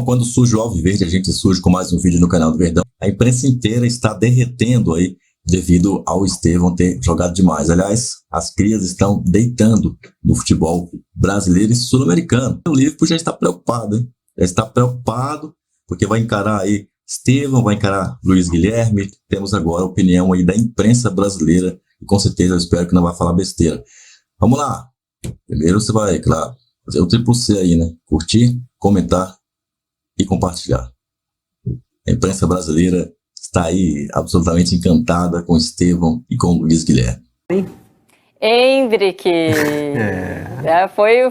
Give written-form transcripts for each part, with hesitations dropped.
quando surge o Alviverde, a gente surge com mais um vídeo no canal do Verdão. A imprensa inteira está derretendo aí devido ao Estevão ter jogado demais. Aliás, as crias estão deitando no futebol brasileiro e sul-americano. O Liverpool já está preocupado, hein? Já está preocupado porque vai encarar aí Estevão, vai encarar Luiz Guilherme. Temos agora a opinião aí da imprensa brasileira e com certeza eu espero que não vai falar besteira. Vamos lá. Primeiro você vai, claro, fazer o triplo C aí, né? Curtir, comentar e compartilhar. A imprensa brasileira está aí absolutamente encantada com Estevão e com Luiz Guilherme. Endrick,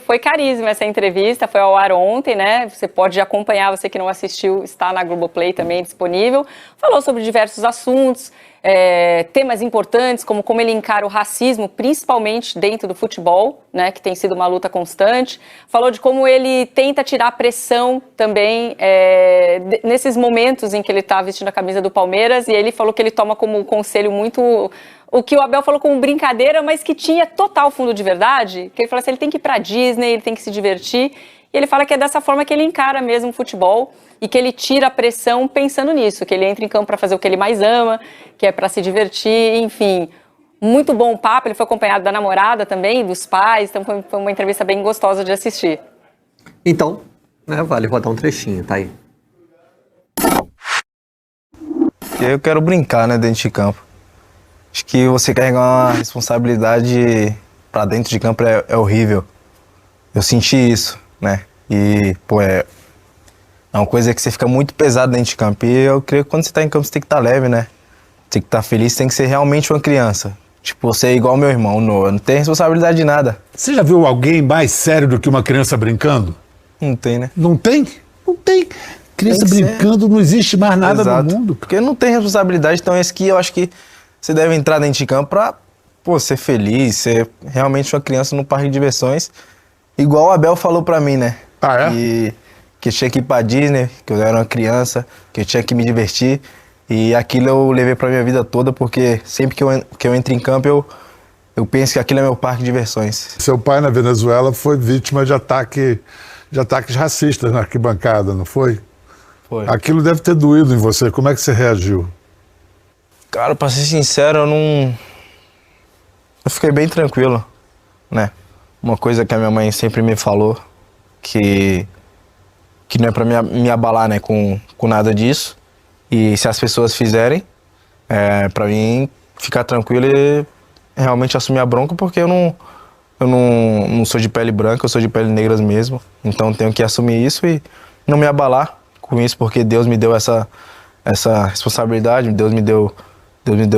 foi carisma essa entrevista, foi ao ar ontem, né? Você pode acompanhar, você que não assistiu, está na Globoplay também disponível. Falou sobre diversos assuntos, temas importantes, como ele encara o racismo, principalmente dentro do futebol, né? Que tem sido uma luta constante. Falou de como ele tenta tirar a pressão também nesses momentos em que ele está vestindo a camisa do Palmeiras, e ele falou que ele toma como conselho muito o que o Abel falou como brincadeira, mas que tinha total fundo de verdade, que ele falou assim, ele tem que ir pra Disney, ele tem que se divertir, e ele fala que é dessa forma que ele encara mesmo o futebol, e que ele tira a pressão pensando nisso, que ele entra em campo para fazer o que ele mais ama, que é para se divertir, enfim. Muito bom o papo, ele foi acompanhado da namorada também, dos pais, então foi uma entrevista bem gostosa de assistir. Então, vale rodar um trechinho, tá aí. Eu quero brincar, dentro de campo. Acho que você carregar uma responsabilidade pra dentro de campo é horrível. Eu senti isso, né? E, é uma coisa que você fica muito pesado dentro de campo. E eu creio que quando você tá em campo, você tem que estar leve, né? Tem que estar feliz, tem que ser realmente uma criança. Tipo, você é igual ao meu irmão, não tem responsabilidade de nada. Você já viu alguém mais sério do que uma criança brincando? Não tem, né? Não tem? Não tem. Criança brincando, não existe mais nada no mundo. Porque não tem responsabilidade, então esse que eu acho que você deve entrar dentro de campo pra, ser feliz, ser realmente uma criança no parque de diversões. Igual o Abel falou pra mim, né? Que eu tinha que ir pra Disney, que eu era uma criança, que eu tinha que me divertir. E aquilo eu levei pra minha vida toda, porque sempre que eu entro em campo, eu penso que aquilo é meu parque de diversões. Seu pai na Venezuela foi vítima de ataques racistas na arquibancada, não foi? Foi. Aquilo deve ter doído em você. Como é que você reagiu? Cara, pra ser sincero, eu fiquei bem tranquilo, né? Uma coisa que a minha mãe sempre me falou, que não é pra me abalar, né, com nada disso. E se as pessoas fizerem, pra mim ficar tranquilo e realmente assumir a bronca, porque eu não sou de pele branca, eu sou de pele negra mesmo. Então tenho que assumir isso e não me abalar com isso, porque Deus me deu essa responsabilidade, Deus me deu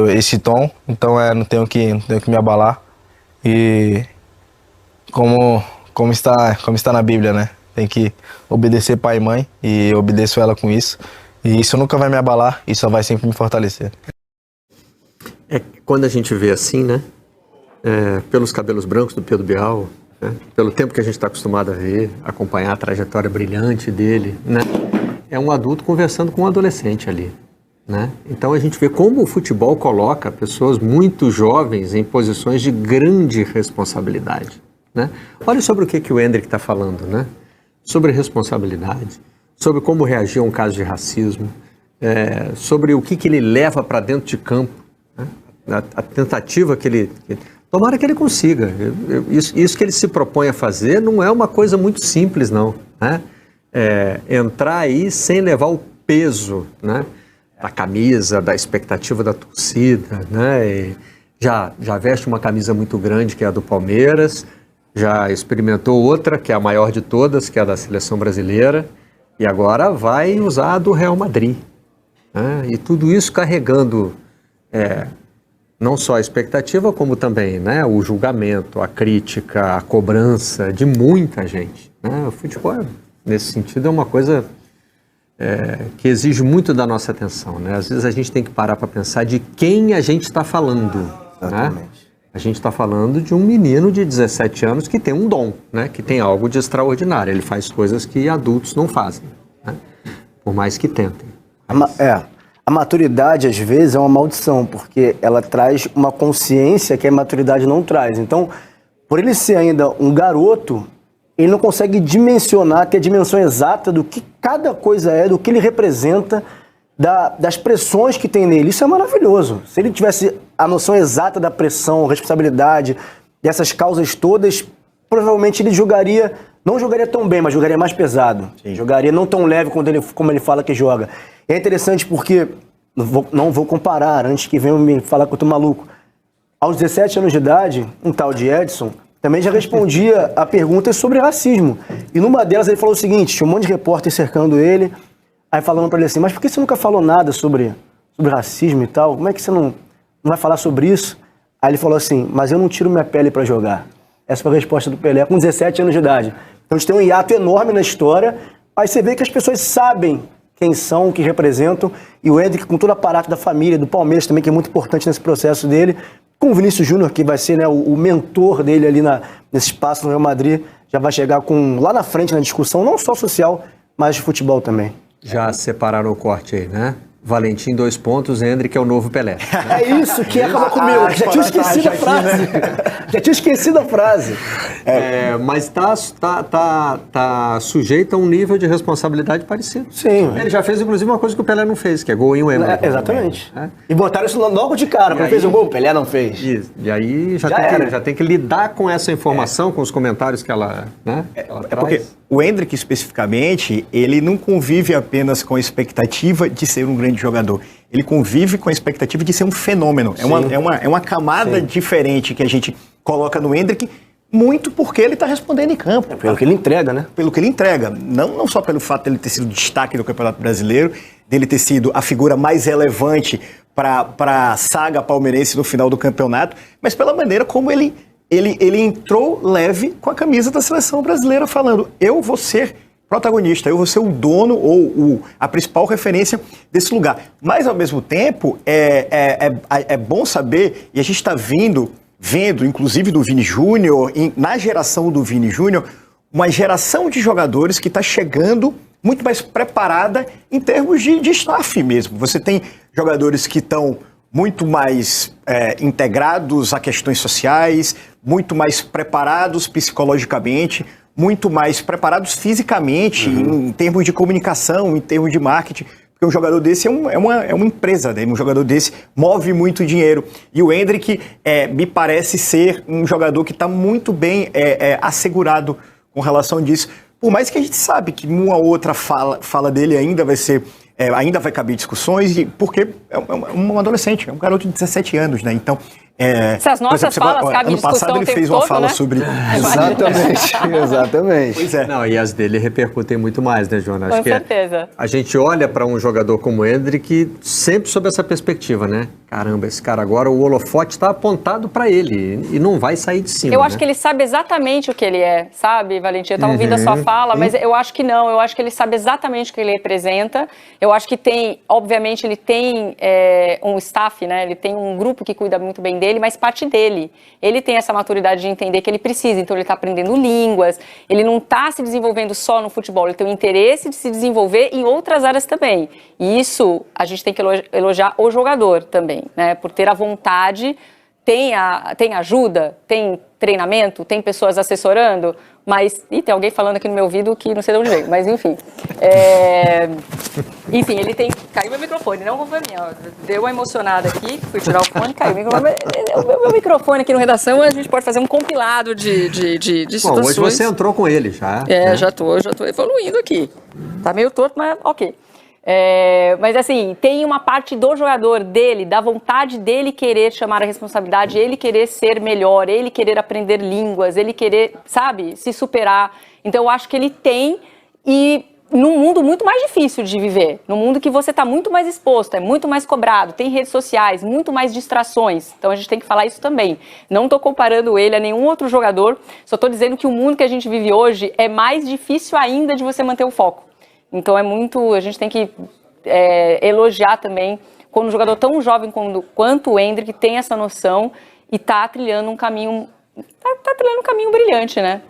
esse tom, então não tenho que me abalar. E como está na Bíblia, né? Tem que obedecer pai e mãe, e eu obedeço ela com isso. E isso nunca vai me abalar, isso só vai sempre me fortalecer. Quando a gente vê assim, né? Pelos cabelos brancos do Pedro Bial, né, pelo tempo que a gente está acostumado a ver, acompanhar a trajetória brilhante dele, né? É um adulto conversando com um adolescente ali. Né? Então a gente vê como o futebol coloca pessoas muito jovens em posições de grande responsabilidade. Né? Olha sobre o que o Endrick está falando, né? Sobre responsabilidade, sobre como reagir a um caso de racismo, sobre o que ele leva para dentro de campo, né? A tentativa que ele... Tomara que ele consiga. Isso que ele se propõe a fazer não é uma coisa muito simples, não. Né? Entrar aí sem levar o peso, né? Da camisa, da expectativa da torcida, né? E já veste uma camisa muito grande, que é a do Palmeiras, já experimentou outra, que é a maior de todas, que é a da seleção brasileira, e agora vai usar a do Real Madrid. Né? E tudo isso carregando não só a expectativa, como também, né, o julgamento, a crítica, a cobrança de muita gente. Né? O futebol, nesse sentido, é uma coisa... que exige muito da nossa atenção, né? Às vezes a gente tem que parar para pensar de quem a gente está falando, né? A gente está falando de um menino de 17 anos que tem um dom, né? Que tem algo de extraordinário. Ele faz coisas que adultos não fazem, né? Por mais que tentem. A maturidade, às vezes, é uma maldição, porque ela traz uma consciência que a maturidade não traz. Então, por ele ser ainda um garoto, ele não consegue dimensionar, ter a dimensão exata do que cada coisa é, do que ele representa, das pressões que tem nele. Isso é maravilhoso. Se ele tivesse a noção exata da pressão, responsabilidade, dessas causas todas, provavelmente ele não jogaria tão bem, mas jogaria mais pesado. Sim. Jogaria não tão leve como ele fala que joga. É interessante porque, não vou comparar, antes que venham me falar que eu tô maluco. Aos 17 anos de idade, um tal de Edson também já respondia a perguntas sobre racismo. E numa delas ele falou o seguinte, tinha um monte de repórter cercando ele, aí falando pra ele assim, mas por que você nunca falou nada sobre racismo e tal? Como é que você não vai falar sobre isso? Aí ele falou assim, mas eu não tiro minha pele pra jogar. Essa foi a resposta do Pelé, com 17 anos de idade. Então a gente tem um hiato enorme na história, aí você vê que as pessoas sabem quem são, o que representam, e o Endrick, com todo o aparato da família, do Palmeiras também, que é muito importante nesse processo dele, com o Vinícius Júnior, que vai ser, né, o mentor dele ali nesse espaço no Real Madrid, já vai chegar lá na frente na discussão, não só social, mas de futebol também. Já separaram o corte aí, né? Valentim, 2 pontos, Endrick é o novo Pelé. É isso que acabou comigo, já tinha esquecido a frase. Já tinha esquecido a frase. Mas tá sujeito a um nível de responsabilidade parecido. Sim. Ele já fez, inclusive, uma coisa que o Pelé não fez, que é gol em Wembley. Exatamente. E botaram isso logo de cara, quando fez o gol, o Pelé não fez. Isso. E aí já tem que lidar com essa informação, com os comentários que ela, né, ela traz. Porque o Endrick, especificamente, ele não convive apenas com a expectativa de ser um grande jogador. Ele convive com a expectativa de ser um fenômeno. É uma camada diferente que a gente coloca no Endrick, muito porque ele está respondendo em campo. Pelo que ele entrega, né? Pelo que ele entrega. Não só pelo fato dele ter sido destaque do Campeonato Brasileiro, dele ter sido a figura mais relevante para a saga palmeirense no final do campeonato, mas pela maneira como ele entrou leve com a camisa da seleção brasileira, falando, eu vou ser protagonista, eu vou ser o dono ou a principal referência desse lugar. Mas, ao mesmo tempo, é bom saber, e a gente está vendo, inclusive do Vini Júnior, na geração do Vini Júnior, uma geração de jogadores que está chegando muito mais preparada em termos de staff mesmo. Você tem jogadores que estão muito mais integrados a questões sociais, muito mais preparados psicologicamente, muito mais preparados fisicamente, em termos de comunicação, em termos de marketing, porque um jogador desse é uma empresa, né? Um jogador desse move muito dinheiro. E o Endrick me parece ser um jogador que está muito bem assegurado com relação disso, por mais que a gente sabe que uma ou outra fala dele ainda vai caber discussões, porque é um adolescente, é um garoto de 17 anos, né? Então, se as nossas falas cabem discussão, ano passado ele fez uma fala, né, sobre... Exatamente. Pois é. Não, e as dele repercutem muito mais, né, Jonas? Com certeza. A gente olha para um jogador como o Endrick sempre sob essa perspectiva, né? Caramba, esse cara agora, o holofote está apontado para ele e não vai sair de cima. Eu acho que ele sabe exatamente o que ele é, sabe, Valentim? Eu estava ouvindo a sua fala, mas eu acho que não. Eu acho que ele sabe exatamente o que ele representa. Eu acho que obviamente, ele tem um staff, né? Ele tem um grupo que cuida muito bem dele, mas parte dele. Ele tem essa maturidade de entender que ele precisa, então ele está aprendendo línguas, ele não está se desenvolvendo só no futebol, ele tem o interesse de se desenvolver em outras áreas também. E isso a gente tem que elogiar o jogador também, né? Por ter a vontade, tem ajuda, tem treinamento, tem pessoas assessorando, mas... Ih, tem alguém falando aqui no meu ouvido que não sei de onde veio, mas enfim. Enfim, ele tem... Caiu meu microfone, não foi minha. Deu uma emocionada aqui, fui tirar o fone, caiu o microfone. O meu microfone aqui no Redação, a gente pode fazer um compilado de situações. Bom, hoje você entrou com ele já. Né? já tô evoluindo aqui. Tá meio torto, mas ok. Mas assim, tem uma parte do jogador dele, da vontade dele querer chamar a responsabilidade, ele querer ser melhor, ele querer aprender línguas, ele querer, sabe, se superar. Então eu acho que ele tem, e num mundo muito mais difícil de viver, num mundo que você está muito mais exposto, é muito mais cobrado, tem redes sociais, muito mais distrações, então a gente tem que falar isso também. Não estou comparando ele a nenhum outro jogador, só estou dizendo que o mundo que a gente vive hoje é mais difícil ainda de você manter o foco. Então a gente tem que elogiar também quando um jogador tão jovem quanto o Endrick tem essa noção e está trilhando um caminho, brilhante, né?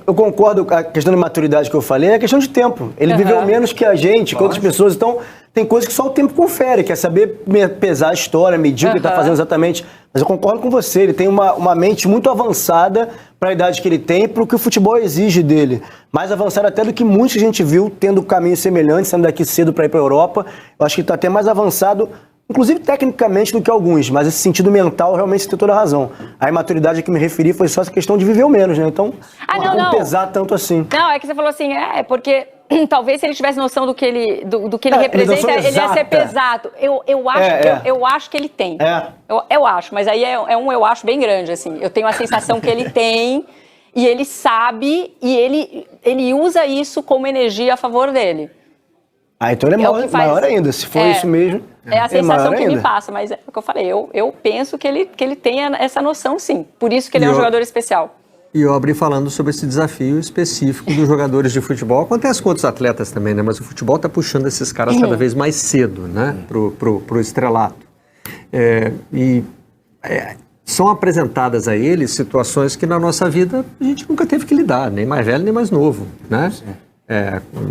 Eu concordo com a questão de maturidade que eu falei, é questão de tempo. Ele viveu menos que a gente, que outras pessoas, então tem coisas que só o tempo confere, que é saber pesar a história, medir o que ele está fazendo exatamente Mas eu concordo com você, ele tem uma mente muito avançada para a idade que ele tem, para o que o futebol exige dele. Mais avançada até do que muitos que a gente viu tendo caminhos semelhantes, saindo daqui cedo para ir para a Europa. Eu acho que ele está até mais avançado, inclusive tecnicamente, do que alguns, mas esse sentido mental realmente você tem toda a razão. A imaturidade a que me referi foi só essa questão de viver o menos, né? Então, não pesar tanto assim. Não, é que você falou assim, porque talvez se ele tivesse noção do que ele representa, ele ia ser pesado. Eu acho que ele tem. Eu acho, mas aí eu acho bem grande, assim. Eu tenho a sensação que ele tem, e ele sabe, e ele usa isso como energia a favor dele. Então ele é maior ainda, se for isso mesmo. É a sensação que me passa, mas é o que eu falei, eu penso que ele tem essa noção, sim. Por isso que ele é um jogador especial. E eu abri falando sobre esse desafio específico dos jogadores de futebol. Acontece com outros atletas também, né? Mas o futebol está puxando esses caras cada vez mais cedo, né? Pro estrelato. São apresentadas a eles situações que na nossa vida a gente nunca teve que lidar, nem mais velho nem mais novo, né?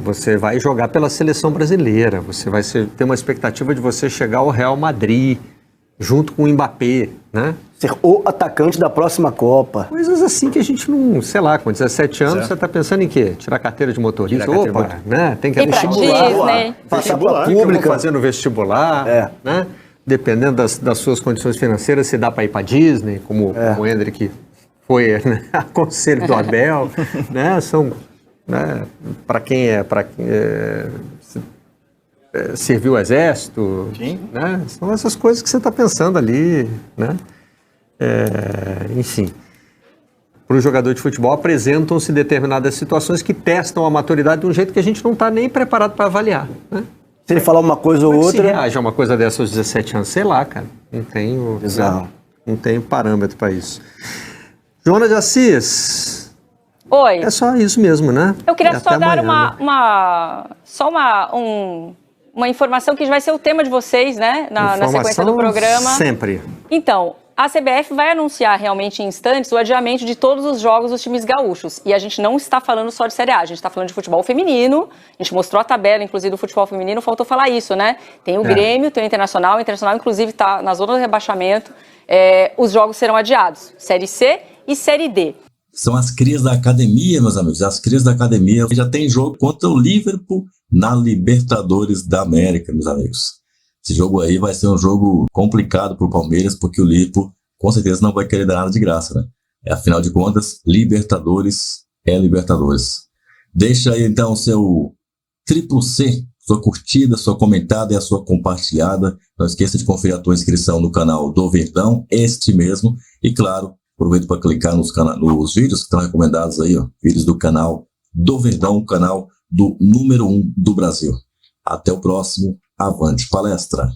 Você vai jogar pela seleção brasileira, você vai ter uma expectativa de você chegar ao Real Madrid, junto com o Mbappé, né? Ser o atacante da próxima Copa. Coisas assim que a gente não, sei lá, com 17 anos você está pensando em quê? Tirar carteira de motorista? Né? Tem que ir vestibular. Vestibular pública, fazer no vestibular, né? Dependendo das suas condições financeiras, se dá para ir para Disney, como o Hendrick foi, né? A conselho do Abel, né? São, né? Para quem serviu o exército, né? São essas coisas que você está pensando ali, né? Enfim, para o jogador de futebol apresentam-se determinadas situações que testam a maturidade de um jeito que a gente não está nem preparado para avaliar, né? Se ele falar uma coisa ou outra... Se reage a uma coisa dessa aos 17 anos, sei lá, cara, não tenho parâmetro para isso. Joana de Assis... Oi. É só isso mesmo, né? Eu queria só dar uma informação que vai ser o tema de vocês, né? Na sequência do programa. Sempre. Então, a CBF vai anunciar realmente em instantes o adiamento de todos os jogos dos times gaúchos. E a gente não está falando só de Série A, a gente está falando de futebol feminino. A gente mostrou a tabela, inclusive, do futebol feminino, faltou falar isso, né? Tem o Grêmio, tem o Internacional inclusive, está na zona do rebaixamento. Os jogos serão adiados, Série C e Série D. São as crias da academia, meus amigos. As crias da academia já tem jogo contra o Liverpool na Libertadores da América, meus amigos. Esse jogo aí vai ser um jogo complicado para o Palmeiras, porque o Liverpool com certeza não vai querer dar nada de graça, né? Afinal de contas, Libertadores é Libertadores. Deixa aí então o seu C, sua curtida, sua comentada e a sua compartilhada. Não esqueça de conferir a tua inscrição no canal do Verdão, este mesmo. E claro, aproveita para clicar nos vídeos que estão recomendados aí, vídeos do canal do Verdão, o canal do número 1 do Brasil. Até o próximo. Avante palestra!